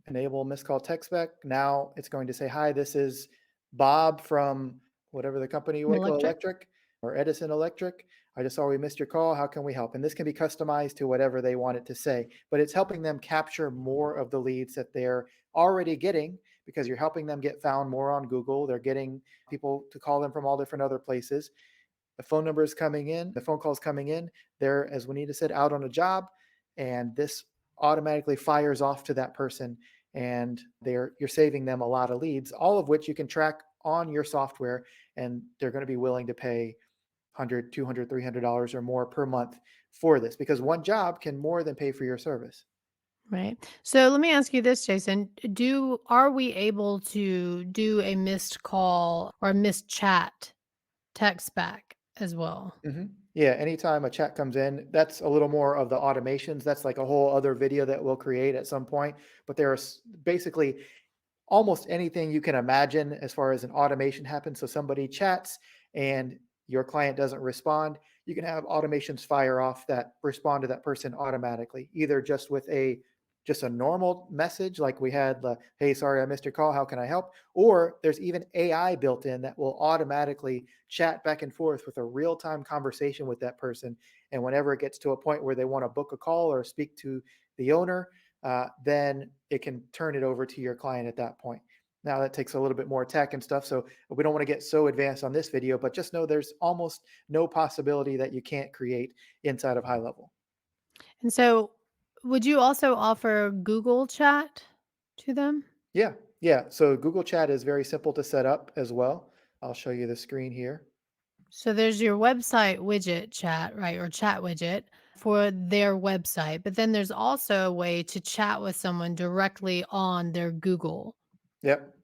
enable missed call text back. Now it's going to say, hi, this is Bob from whatever the company, Waco Electric. Electric or Edison Electric. I just saw we missed your call. How can we help? And this can be customized to whatever they want it to say, but it's helping them capture more of the leads that they're already getting because you're helping them get found more on Google. They're getting people to call them from all different other places. The phone number is coming in, the phone call is coming in. They're, as Juanita said, out on a job, and this automatically fires off to that person, and you're saving them a lot of leads, all of which you can track on your software, and they're going to be willing to pay 100, 200, $300 or more per month for this because one job can more than pay for your service. Right. So let me ask you this, Jason. Are we able to do a missed call or a missed chat text back as well? Yeah, anytime a chat comes in, that's a little more of the automations. That's like a whole other video that we'll create at some point. But there's basically almost anything you can imagine as far as an automation happens. So somebody chats and your client doesn't respond, you can have automations fire off that respond to that person automatically, either just with a just a normal message like we had, hey, sorry I missed your call, how can I help? Or there's even AI built in that will automatically chat back and forth with a real-time conversation with that person. And whenever it gets to a point where they want to book a call or speak to the owner, then it can turn it over to your client at that point. Now that takes a little bit more tech and stuff, so we don't want to get so advanced on this video, but just know there's almost no possibility that you can't create inside of HighLevel. And so, would you also offer Google Chat to them? Yeah, yeah. So Google Chat is very simple to set up as well. I'll show you the screen here. So there's your website widget chat, right? Or chat widget for their website. But then there's also a way to chat with someone directly on their Google. Yep.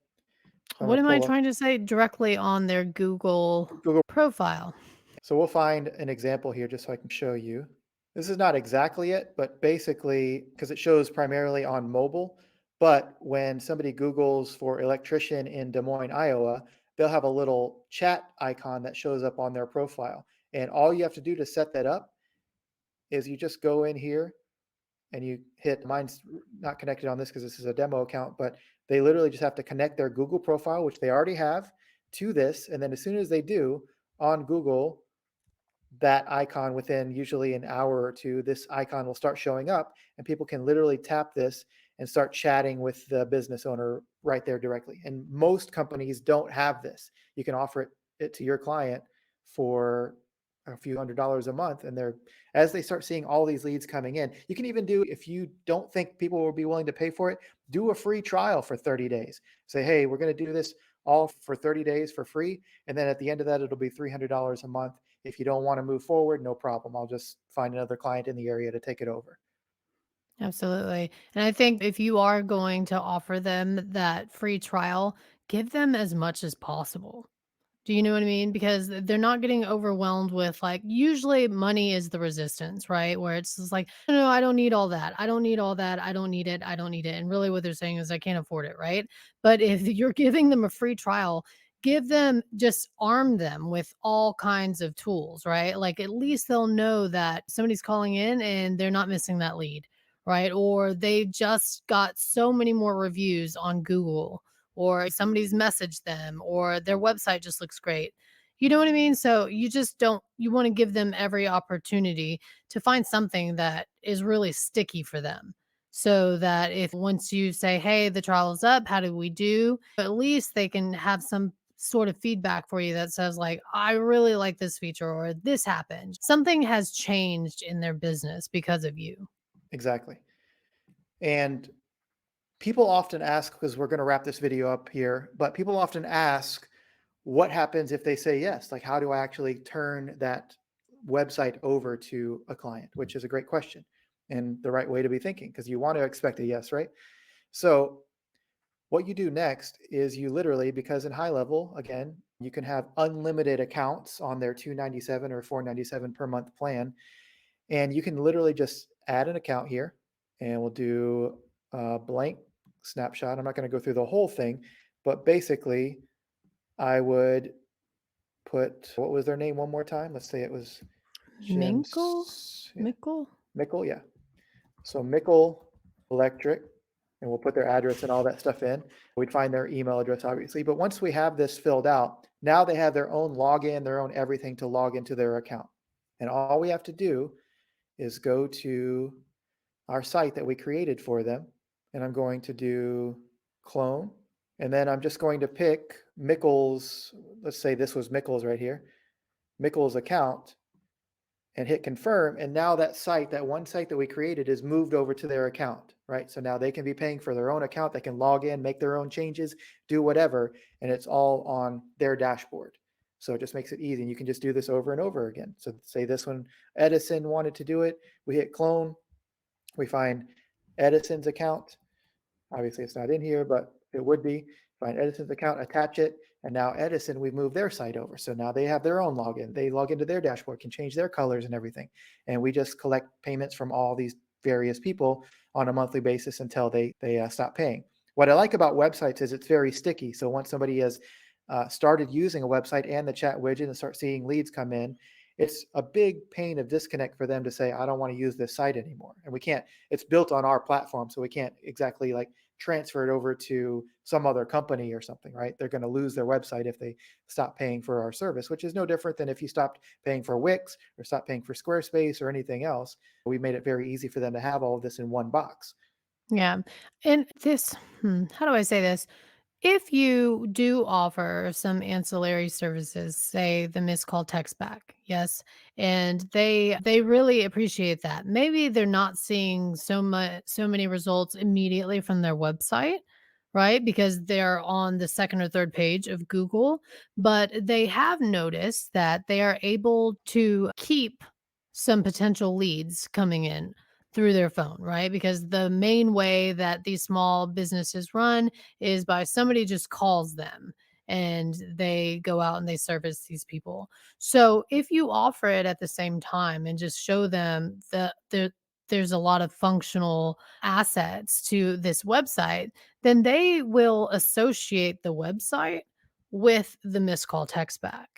So I'm What gonna am I pull up trying to say? Directly on their Google Google. profile. So we'll find an example here just so I can show you. This is not exactly it, but basically, because it shows primarily on mobile, but when somebody Googles for electrician in Des Moines, Iowa, they'll have a little chat icon that shows up on their profile. And all you have to do to set that up is you just go in here and you hit, mine's not connected on this because this is a demo account, but they literally just have to connect their Google profile, which they already have, to this. And then as soon as they do on Google, that icon within usually an hour or two, this icon will start showing up and people can literally tap this and start chatting with the business owner right there directly. And most companies don't have this. You can offer it to your client for a few $100s a month. And they're, as they start seeing all these leads coming in, you can even do, if you don't think people will be willing to pay for it, do a free trial for 30 days. Say, hey, we're going to do this all for 30 days for free. And then at the end of that, it'll be $300 a month. If you don't want to move forward, no problem. I'll just find another client in the area to take it over. Absolutely. And I think if you are going to offer them that free trial, give them as much as possible. Do you know what I mean? Because they're not getting overwhelmed with like usually money is the resistance, right? Where it's just like, no, I don't need all that. I don't need all that. I don't need it. I don't need it. And really what they're saying is I can't afford it, right? But if you're giving them a free trial, give them just arm them with all kinds of tools, right? Like at least they'll know that somebody's calling in and they're not missing that lead, right? Or they just got so many more reviews on Google or somebody's messaged them or their website just looks great. You know what I mean? So you just don't, you want to give them every opportunity to find something that is really sticky for them. So that if once you say, hey, the trial is up, how do we do? At least they can have some sort of feedback for you that says, like, I really like this feature or this happened. Something has changed in their business because of you. Exactly. And people often ask, because we're going to wrap this video up here, but people often ask, what happens if they say yes? Like, how do I actually turn that website over to a client? Which is a great question and the right way to be thinking because you want to expect a yes, right? So what you do next is you literally, because in HighLevel, again, you can have unlimited accounts on their 297 or 497 per month plan. And you can literally just add an account here and we'll do a blank snapshot. I'm not going to go through the whole thing, but basically I would put, what was their name one more time? Let's say it was Minkle? Yeah, Mickle? Mickle. Yeah. So Mickle Electric, and we'll put their address and all that stuff in. We'd find their email address, obviously. But once we have this filled out, now they have their own login, their own everything to log into their account. And all we have to do is go to our site that we created for them. And I'm going to do clone. And then I'm just going to pick Mickle's, let's say this was Mickle's right here, Mickle's account and hit confirm. And now that site, that one site that we created is moved over to their account, right? So now they can be paying for their own account. They can log in, make their own changes, do whatever, and it's all on their dashboard. So it just makes it easy. And you can just do this over and over again. So say this one, Edison wanted to do it. We hit clone. We find Edison's account. Obviously, it's not in here, but it would be. Find Edison's account, attach it, and now Edison, we've moved their site over. So now they have their own login. They log into their dashboard, can change their colors and everything. And we just collect payments from all these various people on a monthly basis until they stop paying. What I like about websites is it's very sticky. So once somebody has started using a website and the chat widget and start seeing leads come in, it's a big pain of disconnect for them to say, I don't want to use this site anymore. And we can't, it's built on our platform. So we can't exactly like transfer it over to some other company or something, right? They're going to lose their website if they stop paying for our service, which is no different than if you stopped paying for Wix or stopped paying for Squarespace or anything else. We made it very easy for them to have all of this in one box. Yeah. And this, how do I say this? If you do offer some ancillary services, say the missed call text back, yes, and they really appreciate that. Maybe they're not seeing so many results immediately from their website, right? Because they're on the second or third page of Google, but they have noticed that they are able to keep some potential leads coming in through their phone, right? Because the main way that these small businesses run is by somebody just calls them and they go out and they service these people. So if you offer it at the same time and just show them that there's a lot of functional assets to this website, then they will associate the website with the missed call text back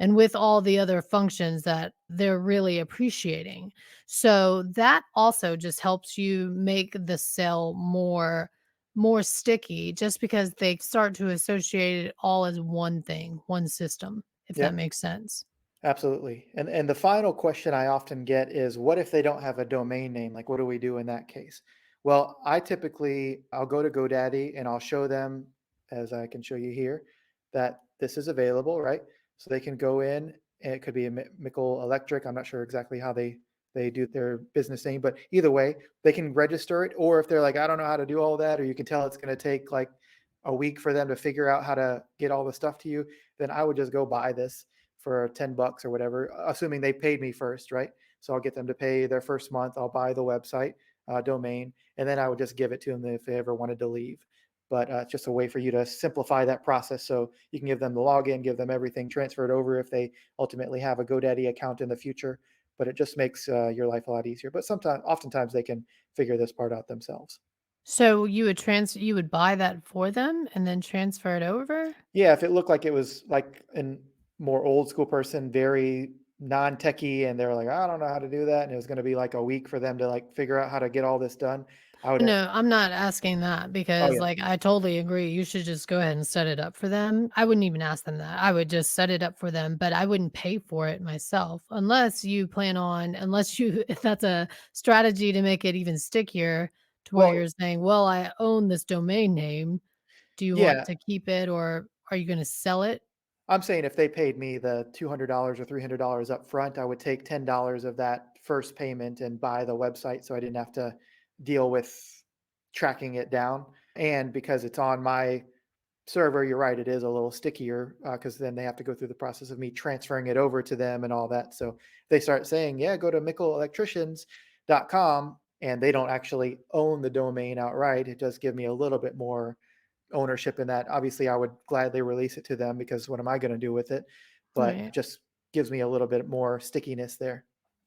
and with all the other functions that they're really appreciating. So that also just helps you make the sale more sticky just because they start to associate it all as one thing, one system, if that Yep. makes sense. Absolutely. And the final question I often get is what if they don't have a domain name? Like what do we do in that case? Well, I'll go to GoDaddy and I'll show them, as I can show you here, that this is available, right? So they can go in and it could be a Mickle Electric. I'm not sure exactly how they do their business name, but either way, they can register it. Or if they're like, I don't know how to do all that, or you can tell it's going to take like a week for them to figure out how to get all the stuff to you, then I would just go buy this for 10 bucks or whatever, assuming they paid me first, right? So I'll get them to pay their first month. I'll buy the website domain, and then I would just give it to them if they ever wanted to leave. But it's just a way for you to simplify that process so you can give them the login, give them everything, transfer it over if they ultimately have a GoDaddy account in the future. But it just makes your life a lot easier. But oftentimes they can figure this part out themselves. So you would buy that for them and then transfer it over? Yeah, if it looked like it was like an more old school person, very non-techie, and they're like, "I don't know how to do that," and it was gonna be like a week for them to, like, figure out how to get all this done, I would No, I'm not asking that oh, because, yeah. like, I totally agree. You should just go ahead and set it up for them. I wouldn't even ask them that. I would just set it up for them, but I wouldn't pay for it myself unless you, if that's a strategy to make it even stickier to where Well, you're saying, well, I own this domain name. Do you want yeah, to keep it or are you going to sell it? I'm saying if they paid me the $200 or $300 up front, I would take $10 of that first payment and buy the website so I didn't have to deal with tracking it down, and because it's on my server, you're right, it is a little stickier because then they have to go through the process of me transferring it over to them and all that. So they start saying, yeah, go to mickleelectricians.com, and they don't actually own the domain outright. It does give me a little bit more ownership in that. Obviously, I would gladly release it to them because what am I going to do with it? But Right. it just gives me a little bit more stickiness there.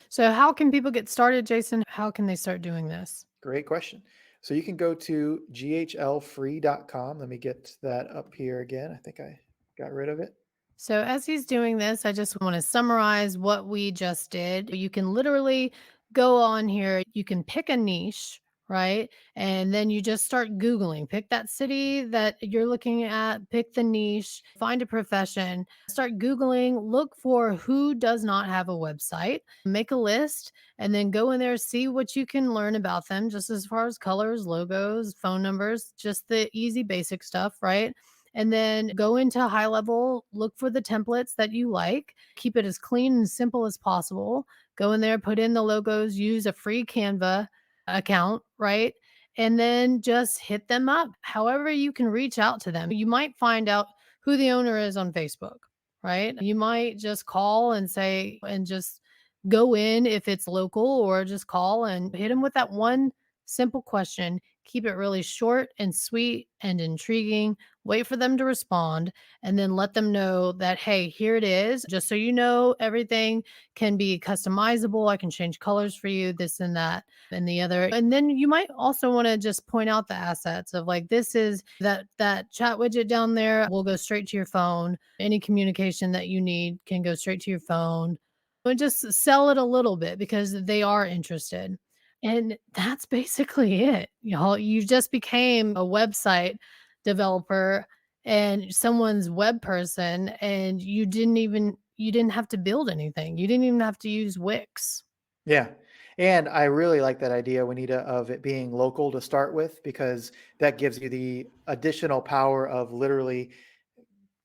So, how can people get started, Jason? How can they start doing this? Great question. So you can go to ghlfree.com. Let me get that up here again. I think I got rid of it. So, as he's doing this, I just want to summarize what we just did. You can literally go on here, you can pick a niche, right? And then you just start Googling. Pick that city that you're looking at, pick the niche, find a profession, start Googling, look for who does not have a website, make a list, and then go in there, see what you can learn about them, just as far as colors, logos, phone numbers, just the easy basic stuff, right? And then go into high level, look for the templates that you like, keep it as clean and simple as possible. Go in there, put in the logos, use a free Canva account, right? And then just hit them up. However, you can reach out to them. You might find out who the owner is on Facebook, right? You might just call and say, and just go in if it's local, or just call and hit them with that one simple question. Keep it really short and sweet and intriguing. Wait for them to respond and then let them know that, hey, here it is. Just so you know, everything can be customizable. I can change colors for you, this and that and the other. And then you might also want to just point out the assets of, like, this is that chat widget down there will go straight to your phone. Any communication that you need can go straight to your phone. and just sell it a little bit because they are interested. And that's basically it. You just became a website developer and someone's web person, and you didn't have to build anything. You didn't even have to use Wix. Yeah. And I really like that idea, Juanita, of it being local to start with, because that gives you the additional power of literally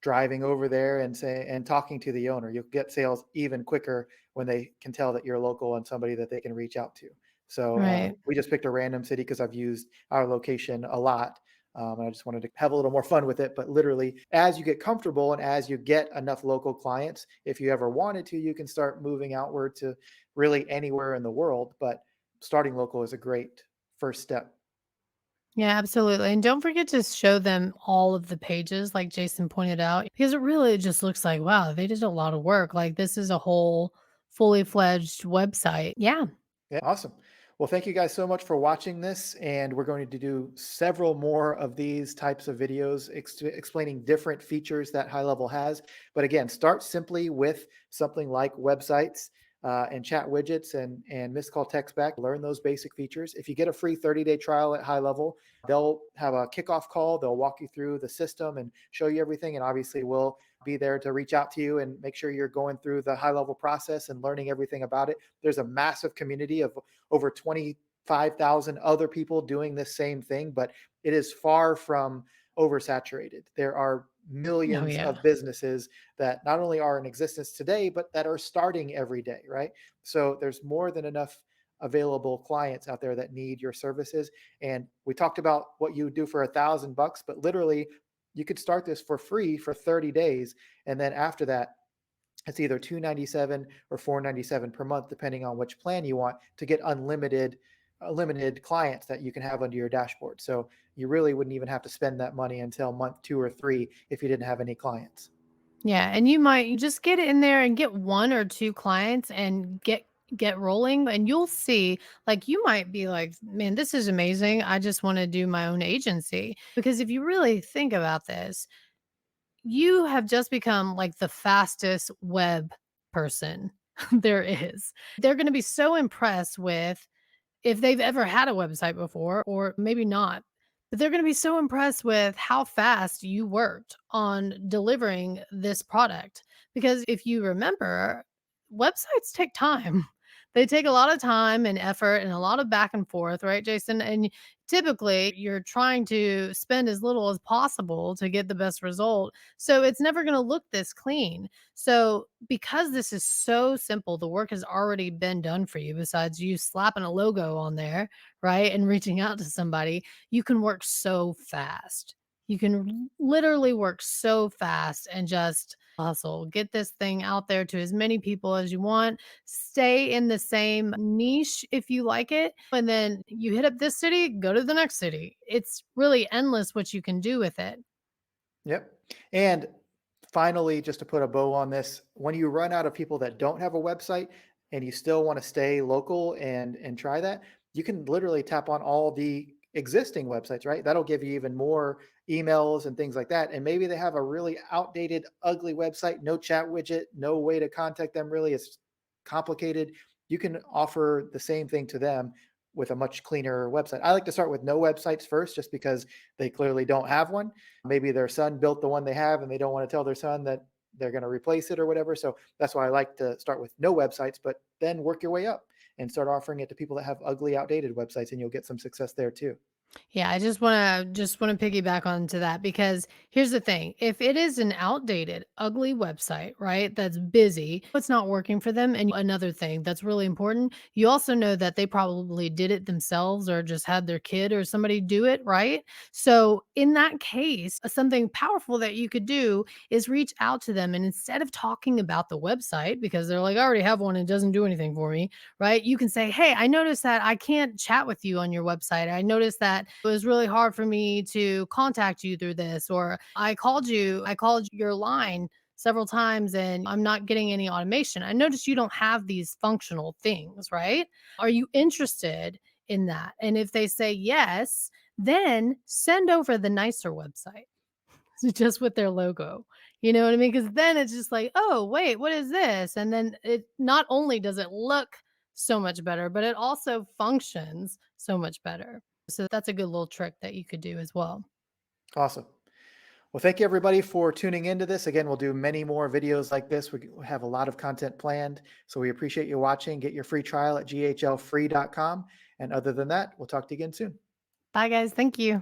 driving over there and talking to the owner. You'll get sales even quicker when they can tell that you're local and somebody that they can reach out to. So Right. we just picked a random city because I've used our location a lot. And I just wanted to have a little more fun with it. But literally, as you get comfortable and as you get enough local clients, if you ever wanted to, you can start moving outward to really anywhere in the world. But starting local is a great first step. Yeah, absolutely. And don't forget to show them all of the pages, like Jason pointed out, because it really just looks like, wow, they did a lot of work. Like this is a whole fully fledged website. Yeah. Yeah, awesome. Well, thank you guys so much for watching this. And we're going to do several more of these types of videos explaining different features that High Level has. But again, start simply with something like websites and chat widgets and missed call text back. Learn those basic features. If you get a free 30-day trial at High Level, they'll have a kickoff call. They'll walk you through the system and show you everything. And obviously, we'll be there to reach out to you and make sure you're going through the High Level process and learning everything about it. There's a massive community of over 25,000 other people doing this same thing, but it is far from oversaturated. There are Oh, millions yeah. of businesses that not only are in existence today, but that are starting every day, right? So there's more than enough available clients out there that need your services. And we talked about what you do for $1,000, but literally you could start this for free for 30 days. And then after that, it's either 297 or 497 per month, depending on which plan you want to get unlimited clients that you can have under your dashboard. So you really wouldn't even have to spend that money until month 2 or 3 if you didn't have any clients. Yeah. And you might just get in there and get one or two clients and get rolling, and you'll see, like, you might be like, man, this is amazing. I just want to do my own agency. Because if you really think about this, you have just become like the fastest web person there is. They're going to be so impressed with, if they've ever had a website before, or maybe not, but they're going to be so impressed with how fast you worked on delivering this product. Because if you remember, websites take time. They take a lot of time and effort and a lot of back and forth, right, Jason? And typically you're trying to spend as little as possible to get the best result. So it's never going to look this clean. So, because this is so simple, the work has already been done for you, besides you slapping a logo on there, right? And reaching out to somebody, you can work so fast. You can literally work so fast and just hustle. Get this thing out there to as many people as you want. Stay in the same niche if you like it. And then you hit up this city, go to the next city. It's really endless what you can do with it. Yep. And finally, just to put a bow on this, when you run out of people that don't have a website and you still want to stay local and try that, you can literally tap on all the existing websites, right? That'll give you even more emails and things like that. And maybe they have a really outdated, ugly website, no chat widget, no way to contact them really. It's complicated. You can offer the same thing to them with a much cleaner website. I like to start with no websites first, just because they clearly don't have one. Maybe their son built the one they have and they don't want to tell their son that they're going to replace it or whatever. So that's why I like to start with no websites, but then work your way up and start offering it to people that have ugly, outdated websites, and you'll get some success there too. Yeah, I just want to piggyback onto that, because here's the thing. If it is an outdated, ugly website, right, that's busy, it's not working for them. And another thing that's really important, you also know that they probably did it themselves or just had their kid or somebody do it, right? So in that case, something powerful that you could do is reach out to them, and instead of talking about the website, because they're like, I already have one and it doesn't do anything for me, right? You can say, hey, I noticed that I can't chat with you on your website. I noticed that it was really hard for me to contact you through this, or I called your line several times and I'm not getting any automation. I noticed you don't have these functional things, right? Are you interested in that? And if they say yes, then send over the nicer website just with their logo. You know what I mean? Because then it's just like, oh, wait, what is this? And then it not only does it look so much better, but it also functions so much better. So that's a good little trick that you could do as well. Awesome. Well, thank you everybody for tuning into this. Again, we'll do many more videos like this. We have a lot of content planned. So we appreciate you watching. Get your free trial at ghlfree.com. And other than that, we'll talk to you again soon. Bye, guys. Thank you.